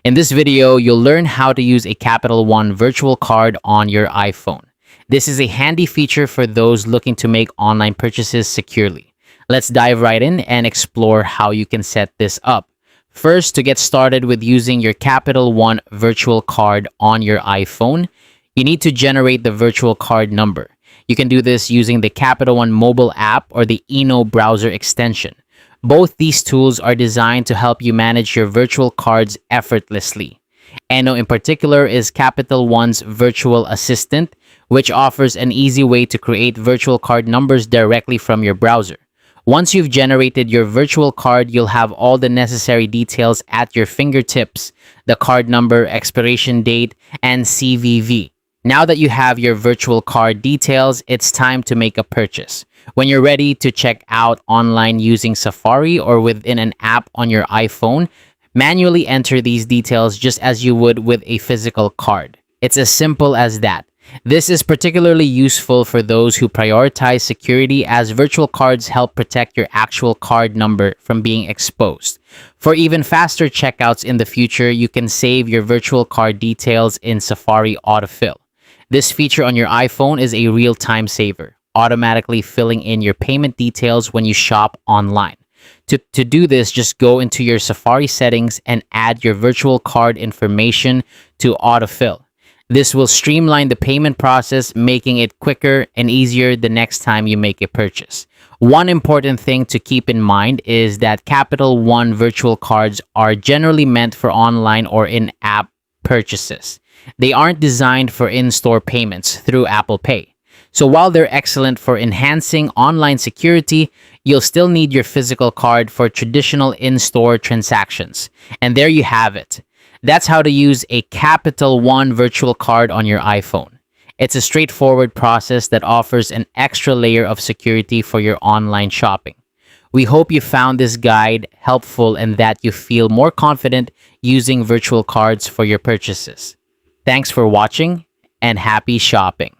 In this video, you'll learn how to use a Capital One virtual card on your iPhone. This is a handy feature for those looking to make online purchases securely. Let's dive right in and explore how you can set this up. First, to get started with using your Capital One virtual card on your iPhone, you need to generate the virtual card number. You can do this using the Capital One mobile app or the Eno browser extension. Both these tools are designed to help you manage your virtual cards effortlessly. Eno in particular is Capital One's virtual assistant, which offers an easy way to create virtual card numbers directly from your browser. Once you've generated your virtual card, you'll have all the necessary details at your fingertips: the card number, expiration date, and CVV. Now that you have your virtual card details, it's time to make a purchase. When you're ready to check out online using Safari or within an app on your iPhone, manually enter these details just as you would with a physical card. It's as simple as that. This is particularly useful for those who prioritize security, as virtual cards help protect your actual card number from being exposed. For even faster checkouts in the future, you can save your virtual card details in Safari Autofill. This feature on your iPhone is a real time saver, automatically filling in your payment details when you shop online. To do this, just go into your Safari settings and add your virtual card information to autofill. This will streamline the payment process, making it quicker and easier the next time you make a purchase. One important thing to keep in mind is that Capital One virtual cards are generally meant for online or in-app purchases. They aren't designed for in-store payments through Apple Pay. So while they're excellent for enhancing online security, you'll still need your physical card for traditional in-store transactions. And there you have it. That's how to use a Capital One virtual card on your iPhone. It's a straightforward process that offers an extra layer of security for your online shopping. We hope you found this guide helpful and that you feel more confident using virtual cards for your purchases. Thanks for watching and happy shopping.